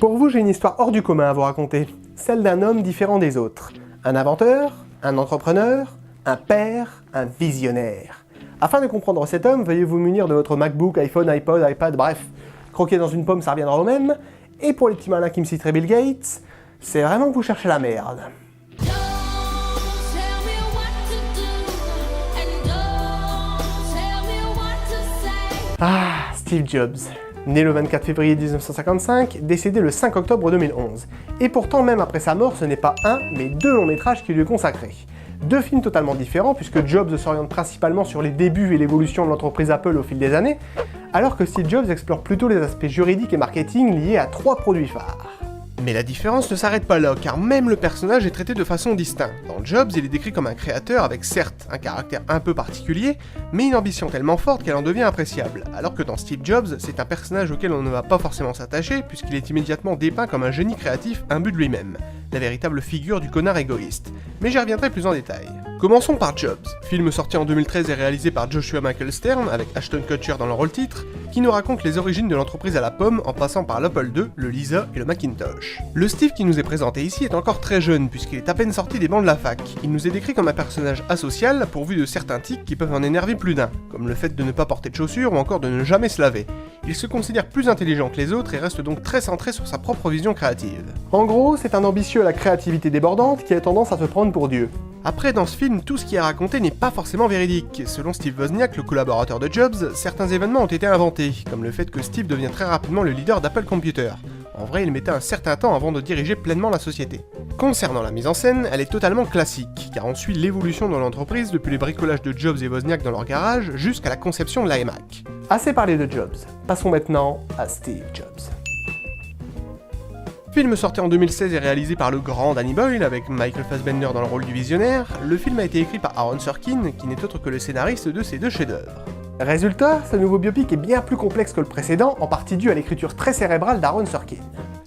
Pour vous, j'ai une histoire hors du commun à vous raconter, celle d'un homme différent des autres. Un inventeur, un entrepreneur, un père, un visionnaire. Afin de comprendre cet homme, veuillez vous munir de votre MacBook, iPhone, iPod, iPad, bref, croquer dans une pomme, ça reviendra au même. Et pour les petits malins qui me citeraient Bill Gates, c'est vraiment que vous cherchez la merde. Ah, Steve Jobs. Né le 24 février 1955, décédé le 5 octobre 2011. Et pourtant, même après sa mort, ce n'est pas un, mais deux longs métrages qui lui est consacrés. Deux films totalement différents, puisque Jobs s'oriente principalement sur les débuts et l'évolution de l'entreprise Apple au fil des années, alors que Steve Jobs explore plutôt les aspects juridiques et marketing liés à trois produits phares. Mais la différence ne s'arrête pas là, car même le personnage est traité de façon distincte. Dans Jobs, il est décrit comme un créateur avec certes un caractère un peu particulier, mais une ambition tellement forte qu'elle en devient appréciable, alors que dans Steve Jobs, c'est un personnage auquel on ne va pas forcément s'attacher, puisqu'il est immédiatement dépeint comme un génie créatif imbu de lui-même, la véritable figure du connard égoïste. Mais j'y reviendrai plus en détail. Commençons par Jobs, film sorti en 2013 et réalisé par Joshua Michael Stern, avec Ashton Kutcher dans le rôle titre, qui nous raconte les origines de l'entreprise à la pomme en passant par l'Apple II, le Lisa et le Macintosh. Le Steve qui nous est présenté ici est encore très jeune puisqu'il est à peine sorti des bancs de la fac. Il nous est décrit comme un personnage asocial pourvu de certains tics qui peuvent en énerver plus d'un, comme le fait de ne pas porter de chaussures ou encore de ne jamais se laver. Il se considère plus intelligent que les autres et reste donc très centré sur sa propre vision créative. En gros, c'est un ambitieux à la créativité débordante qui a tendance à se prendre pour Dieu. Après, dans ce film, tout ce qui est raconté n'est pas forcément véridique. Selon Steve Wozniak, le collaborateur de Jobs, certains événements ont été inventés, comme le fait que Steve devient très rapidement le leader d'Apple Computer. En vrai, il mettait un certain temps avant de diriger pleinement la société. Concernant la mise en scène, elle est totalement classique, car on suit l'évolution de l'entreprise depuis les bricolages de Jobs et Wozniak dans leur garage jusqu'à la conception de l'iMac. Assez parlé de Jobs, passons maintenant à Steve Jobs. Film sorti en 2016 et réalisé par le grand Danny Boyle avec Michael Fassbender dans le rôle du visionnaire, le film a été écrit par Aaron Sorkin, qui n'est autre que le scénariste de ces deux chefs-d'œuvre. Résultat, ce nouveau biopic est bien plus complexe que le précédent, en partie dû à l'écriture très cérébrale d'Aaron Sorkin.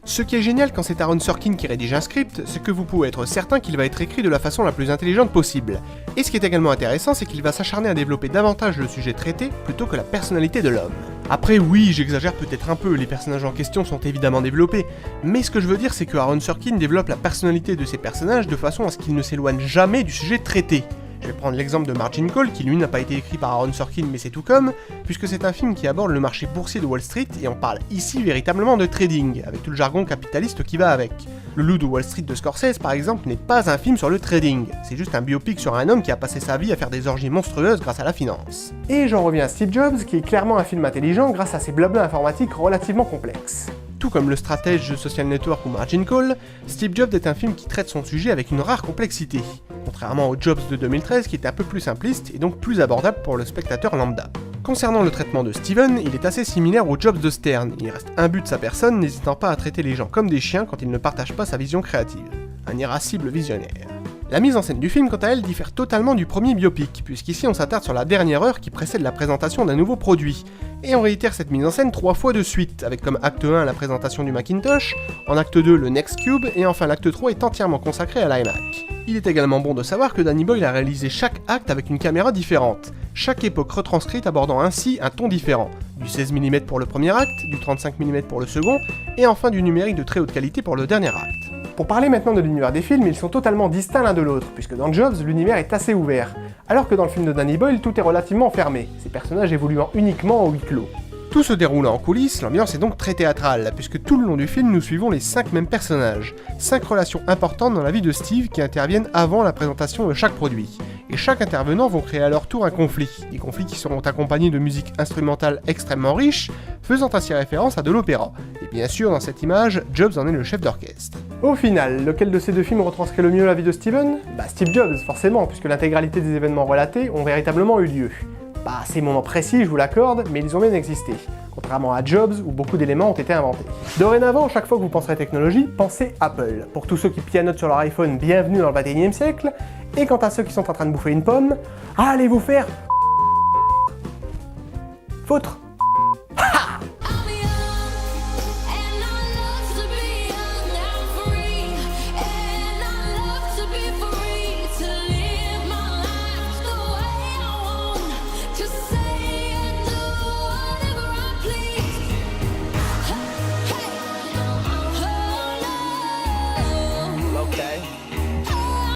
Ce qui est génial quand c'est Aaron Sorkin qui rédige un script, c'est que vous pouvez être certain qu'il va être écrit de la façon la plus intelligente possible. Et ce qui est également intéressant, c'est qu'il va s'acharner à développer davantage le sujet traité plutôt que la personnalité de l'homme. Après oui, j'exagère peut-être un peu, les personnages en question sont évidemment développés, mais ce que je veux dire c'est que Aaron Sorkin développe la personnalité de ses personnages de façon à ce qu'ils ne s'éloignent jamais du sujet traité. Je vais prendre l'exemple de Margin Call, qui lui n'a pas été écrit par Aaron Sorkin mais c'est tout comme, puisque c'est un film qui aborde le marché boursier de Wall Street et on parle ici véritablement de trading, avec tout le jargon capitaliste qui va avec. Le Loup de Wall Street de Scorsese par exemple n'est pas un film sur le trading, c'est juste un biopic sur un homme qui a passé sa vie à faire des orgies monstrueuses grâce à la finance. Et j'en reviens à Steve Jobs, qui est clairement un film intelligent grâce à ses blablas informatiques relativement complexes. Tout comme le stratège de Social Network ou Margin Call, Steve Jobs est un film qui traite son sujet avec une rare complexité, contrairement au Jobs de 2013 qui était un peu plus simpliste et donc plus abordable pour le spectateur lambda. Concernant le traitement de Steven, il est assez similaire au Jobs de Stern, il reste imbu de sa personne, n'hésitant pas à traiter les gens comme des chiens quand ils ne partagent pas sa vision créative. Un irascible visionnaire. La mise en scène du film, quant à elle, diffère totalement du premier biopic, puisqu'ici on s'attarde sur la dernière heure qui précède la présentation d'un nouveau produit, et on réitère cette mise en scène 3 fois de suite, avec comme acte 1 la présentation du Macintosh, en acte 2 le Next Cube, et enfin l'acte 3 est entièrement consacré à l'iMac. Il est également bon de savoir que Danny Boyle a réalisé chaque acte avec une caméra différente, chaque époque retranscrite abordant ainsi un ton différent, du 16 mm pour le premier acte, du 35 mm pour le second, et enfin du numérique de très haute qualité pour le dernier acte. Pour parler maintenant de l'univers des films, ils sont totalement distincts l'un de l'autre, puisque dans Jobs, l'univers est assez ouvert, alors que dans le film de Danny Boyle, tout est relativement fermé, ses personnages évoluant uniquement en huis clos. Tout se déroulant en coulisses, l'ambiance est donc très théâtrale, puisque tout le long du film nous suivons les 5 mêmes personnages, 5 relations importantes dans la vie de Steve qui interviennent avant la présentation de chaque produit. Et chaque intervenant vont créer à leur tour un conflit, des conflits qui seront accompagnés de musique instrumentale extrêmement riche, faisant ainsi référence à de l'opéra. Et bien sûr, dans cette image, Jobs en est le chef d'orchestre. Au final, lequel de ces deux films retranscrit le mieux la vie de Steven ? Bah Steve Jobs, forcément, puisque l'intégralité des événements relatés ont véritablement eu lieu. Pas à ces moments précis, je vous l'accorde, mais ils ont bien existé, contrairement à Jobs où beaucoup d'éléments ont été inventés. Dorénavant, chaque fois que vous penserez technologie, pensez Apple. Pour tous ceux qui pianotent sur leur iPhone, bienvenue dans le 21e siècle, et quant à ceux qui sont en train de bouffer une pomme, allez vous faire foutre.